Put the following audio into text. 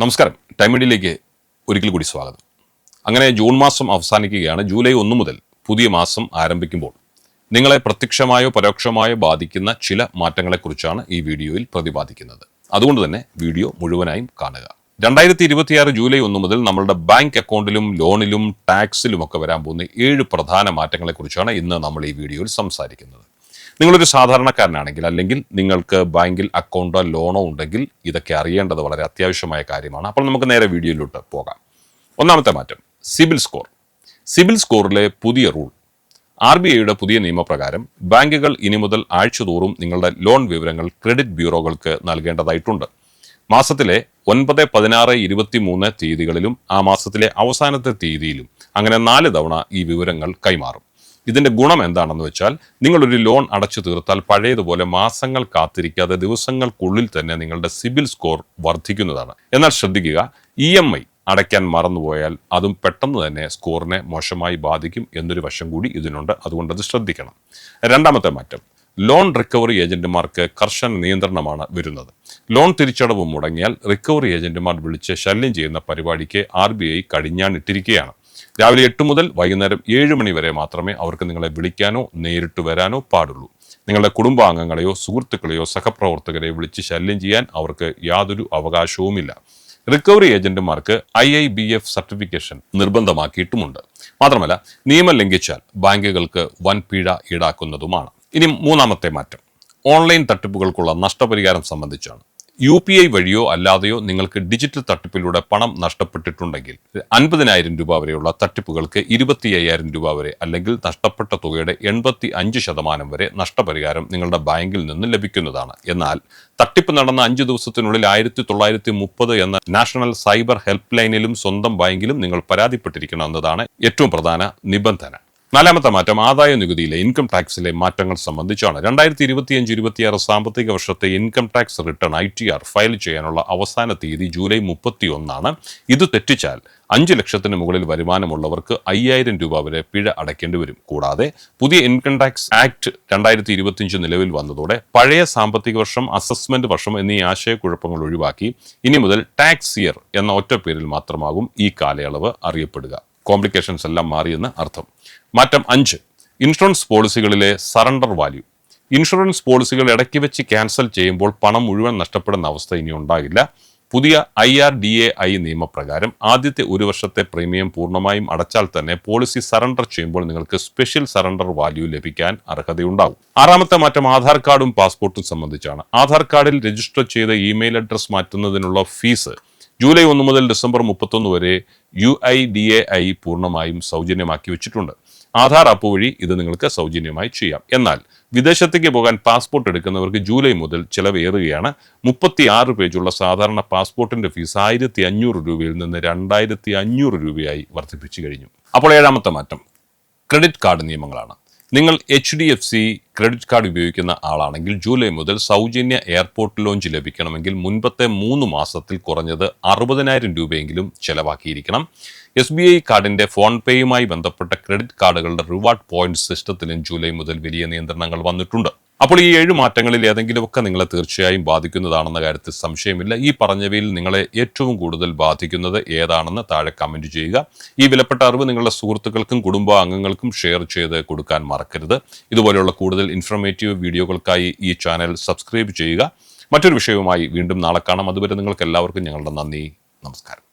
നമസ്കാരം. ടൈം മീഡിയയിലേക്ക് ഒരിക്കൽ കൂടി സ്വാഗതം. അങ്ങനെ ജൂൺ മാസം അവസാനിക്കുകയാണ്. ജൂലൈ 1 മുതൽ പുതിയ മാസം ആരംഭിക്കുമ്പോൾ നിങ്ങളെ പ്രത്യക്ഷമായോ പരോക്ഷമായോ ബാധിക്കുന്ന ചില മാറ്റങ്ങളെക്കുറിച്ചാണ് ഈ വീഡിയോയിൽ പ്രതിപാദിക്കുന്നത്. അതുകൊണ്ട് തന്നെ വീഡിയോ മുഴുവനായും കാണുക. 2026 ജൂലൈ 1 മുതൽ നമ്മളുടെ ബാങ്ക് അക്കൗണ്ടിലും ലോണിലും ടാക്സിലും ഒക്കെ വരാൻ പോകുന്ന 7 പ്രധാന മാറ്റങ്ങളെക്കുറിച്ചാണ് ഇന്ന് നമ്മൾ ഈ വീഡിയോയിൽ സംസാരിക്കുന്നത്. നിങ്ങളൊരു സാധാരണക്കാരനാണെങ്കിൽ അല്ലെങ്കിൽ നിങ്ങൾക്ക് ബാങ്കിൽ അക്കൗണ്ടോ ലോണോ ഉണ്ടെങ്കിൽ ഇതൊക്കെ അറിയേണ്ടത് വളരെ അത്യാവശ്യമായ കാര്യമാണ്. അപ്പോൾ നമുക്ക് നേരെ വീഡിയോയിലോട്ട് പോകാം. ഒന്നാമത്തെ മാറ്റം, സിബിൽ സ്കോർ. സിബിൽ സ്കോറിലെ പുതിയ റൂൾ. RBIയുടെ പുതിയ നിയമപ്രകാരം ബാങ്കുകൾ ഇനി മുതൽ ആഴ്ചതോറും നിങ്ങളുടെ ലോൺ വിവരങ്ങൾ ക്രെഡിറ്റ് ബ്യൂറോകൾക്ക് നൽകേണ്ടതായിട്ടുണ്ട്. മാസത്തിലെ 9, 16, 23 തീയതികളിലും ആ മാസത്തിലെ അവസാനത്തെ തീയതിയിലും അങ്ങനെ 4 തവണ ഈ വിവരങ്ങൾ കൈമാറും. ഇതിന്റെ ഗുണം എന്താണെന്ന് വെച്ചാൽ, നിങ്ങളൊരു ലോൺ അടച്ചു തീർത്താൽ പഴയതുപോലെ മാസങ്ങൾ കാത്തിരിക്കാതെ ദിവസങ്ങൾക്കുള്ളിൽ തന്നെ നിങ്ങളുടെ സിബിൽ സ്കോർ വർദ്ധിക്കുന്നതാണ്. എന്നാൽ ശ്രദ്ധിക്കുക, EMI അടയ്ക്കാൻ മറന്നുപോയാൽ അതും പെട്ടെന്ന് തന്നെ സ്കോറിനെ മോശമായി ബാധിക്കും എന്നൊരു വശം കൂടി ഇതിനുണ്ട്. അതുകൊണ്ട് അത് ശ്രദ്ധിക്കണം. രണ്ടാമത്തെ മാറ്റം, ലോൺ റിക്കവറി ഏജന്റുമാർക്ക് കർശന നിയന്ത്രണമാണ് വരുന്നത്. ലോൺ തിരിച്ചടവ് മുടങ്ങിയാൽ റിക്കവറി ഏജന്റുമാർ വിളിച്ച് ശല്യം ചെയ്യുന്ന പരിപാടിക്ക് RBI കടിഞ്ഞാണിട്ടിരിക്കുകയാണ്. രാവിലെ 8 മുതൽ വൈകുന്നേരം 7 മണി വരെ മാത്രമേ അവർക്ക് നിങ്ങളെ വിളിക്കാനോ നേരിട്ട് വരാനോ പാടുള്ളൂ. നിങ്ങളുടെ കുടുംബാംഗങ്ങളെയോ സുഹൃത്തുക്കളെയോ സഹപ്രവർത്തകരെയോ വിളിച്ച് ശല്യം ചെയ്യാൻ അവർക്ക് യാതൊരു അവകാശവുമില്ല. റിക്കവറി ഏജന്റുമാർക്ക് IIBF സർട്ടിഫിക്കേഷൻ നിർബന്ധമാക്കിയിട്ടുമുണ്ട്. മാത്രമല്ല, നിയമം ലംഘിച്ചാൽ ബാങ്കുകൾക്ക് വൻ പിഴ ഈടാക്കുന്നതുമാണ്. ഇനി മൂന്നാമത്തെ മാറ്റം, ഓൺലൈൻ തട്ടിപ്പുകൾക്കുള്ള നഷ്ടപരിഹാരം സംബന്ധിച്ചാണ്. UPI വഴിയോ അല്ലാതെയോ നിങ്ങൾക്ക് ഡിജിറ്റൽ തട്ടിപ്പിലൂടെ പണം നഷ്ടപ്പെട്ടിട്ടുണ്ടെങ്കിൽ 50,000 രൂപ വരെയുള്ള തട്ടിപ്പുകൾക്ക് 25,000 രൂപ വരെ അല്ലെങ്കിൽ നഷ്ടപ്പെട്ട തുകയുടെ 85% വരെ നഷ്ടപരിഹാരം നിങ്ങളുടെ ബാങ്കിൽ നിന്ന് ലഭിക്കുന്നതാണ്. എന്നാൽ തട്ടിപ്പ് നടന്ന 5 ദിവസത്തിനുള്ളിൽ 1930 എന്ന നാഷണൽ സൈബർ ഹെൽപ്പ് ലൈനിലും സ്വന്തം ബാങ്കിലും നിങ്ങൾ പരാതിപ്പെട്ടിരിക്കണം എന്നതാണ് ഏറ്റവും പ്രധാന നിബന്ധന. നാലാമത്തെ മാറ്റം, ആദായ നികുതിയിലെ ഇൻകം ടാക്സിലെ മാറ്റങ്ങൾ സംബന്ധിച്ചാണ്. 2025-26 സാമ്പത്തിക വർഷത്തെ income tax return ITR file ചെയ്യാനുള്ള അവസാന തീയതി ജൂലൈ 31 ഇത് തെറ്റിച്ചാൽ 5 ലക്ഷത്തിന് മുകളിൽ വരുമാനമുള്ളവർക്ക് 5,000 രൂപ വരെ പിഴ അടയ്ക്കേണ്ടി വരും. കൂടാതെ പുതിയ ഇൻകം ടാക്സ് ആക്ട് 2025 നിലവിൽ വന്നതോടെ പഴയ സാമ്പത്തിക വർഷം, അസസ്മെന്റ് വർഷം എന്നീ ആശയക്കുഴപ്പങ്ങൾ ഒഴിവാക്കി ഇനി മുതൽ ടാക്സ് ഇയർ എന്ന ഒറ്റ പേരിൽ മാത്രമാകും ഈ കാലയളവ് അറിയപ്പെടുക. കോംപ്ലിക്കേഷൻസ് എല്ലാം മാറിയെന്ന് അർത്ഥം. മാറ്റം 5, ഇൻഷുറൻസ് പോളിസികളിലെ സറണ്ടർ വാല്യൂ. ഇൻഷുറൻസ് പോളിസികൾ ഇടയ്ക്ക് വെച്ച് ക്യാൻസൽ ചെയ്യുമ്പോൾ പണം മുഴുവൻ നഷ്ടപ്പെടുന്ന അവസ്ഥ ഇനി ഉണ്ടാകില്ല. പുതിയ IRDAI നിയമപ്രകാരം ആദ്യത്തെ 1 വർഷത്തെ പ്രീമിയം പൂർണ്ണമായും അടച്ചാൽ തന്നെ പോളിസി സറണ്ടർ ചെയ്യുമ്പോൾ നിങ്ങൾക്ക് സ്പെഷ്യൽ സറണ്ടർ വാല്യൂ ലഭിക്കാൻ അർഹതയുണ്ടാകും. ആറാമത്തെ മാറ്റം, ആധാർ കാർഡും പാസ്പോർട്ടും സംബന്ധിച്ചാണ്. ആധാർ കാർഡിൽ രജിസ്റ്റർ ചെയ്ത ഇമെയിൽ അഡ്രസ് മാറ്റുന്നതിനുള്ള ഫീസ് ജൂലൈ 1 മുതൽ ഡിസംബർ 31 വരെ UIDAI പൂർണ്ണമായും സൗജന്യമാക്കി വെച്ചിട്ടുണ്ട്. ആധാർ ആപ്പ് വഴി ഇത് നിങ്ങൾക്ക് സൗജന്യമായി ചെയ്യാം. എന്നാൽ വിദേശത്തേക്ക് പോകാൻ പാസ്പോർട്ട് എടുക്കുന്നവർക്ക് ജൂലൈ മുതൽ ചിലവേറുകയാണ്. 36 പേജുള്ള സാധാരണ പാസ്പോർട്ടിന്റെ ഫീസ് 1,500 രൂപയിൽ നിന്ന് 2,500 രൂപയായി വർദ്ധിപ്പിച്ചു കഴിഞ്ഞു. അപ്പോൾ ഏഴാമത്തെ മാറ്റം, ക്രെഡിറ്റ് കാർഡ് നിയമങ്ങളാണ്. നിങ്ങൾ HDFC ക്രെഡിറ്റ് കാർഡ് ഉപയോഗിക്കുന്ന ആളാണെങ്കിൽ ജൂലൈ മുതൽ സൗജന്യ എയർപോർട്ട് ലോഞ്ച് ലഭിക്കണമെങ്കിൽ മുൻപത്തെ 3 മാസത്തിൽ കുറഞ്ഞത് 60,000 രൂപയെങ്കിലും ചെലവാക്കിയിരിക്കണം. SBI കാർഡിന്റെ ഫോൺ പേയുമായി ബന്ധപ്പെട്ട ക്രെഡിറ്റ് കാർഡുകളുടെ റിവാർഡ് പോയിന്റ് സിസ്റ്റത്തിലും ജൂലൈ മുതൽ വലിയ നിയന്ത്രണങ്ങൾ വന്നിട്ടുണ്ട്. അപ്പോൾ ഈ 7 മാറ്റങ്ങളിൽ ഏതെങ്കിലുമൊക്കെ നിങ്ങളെ തീർച്ചയായും ബാധിക്കുന്നതാണെന്ന കാര്യത്തിൽ സംശയമില്ല. ഈ പറഞ്ഞവയിൽ നിങ്ങളെ ഏറ്റവും കൂടുതൽ ബാധിക്കുന്നത് ഏതാണെന്ന് താഴെ കമന്റ് ചെയ്യുക. ഈ വിലപ്പെട്ട അറിവ് നിങ്ങളുടെ സുഹൃത്തുക്കൾക്കും കുടുംബാംഗങ്ങൾക്കും ഷെയർ ചെയ്ത് കൊടുക്കാൻ മറക്കരുത്. ഇതുപോലെയുള്ള കൂടുതൽ ഇൻഫർമേറ്റീവ് വീഡിയോകൾക്കായി ഈ ചാനൽ സബ്സ്ക്രൈബ് ചെയ്യുക. മറ്റൊരു വിഷയവുമായി വീണ്ടും നാളെ കാണാം. അതുവരെ നിങ്ങൾക്ക് എല്ലാവർക്കും ഞങ്ങളുടെ നന്ദി, നമസ്കാരം.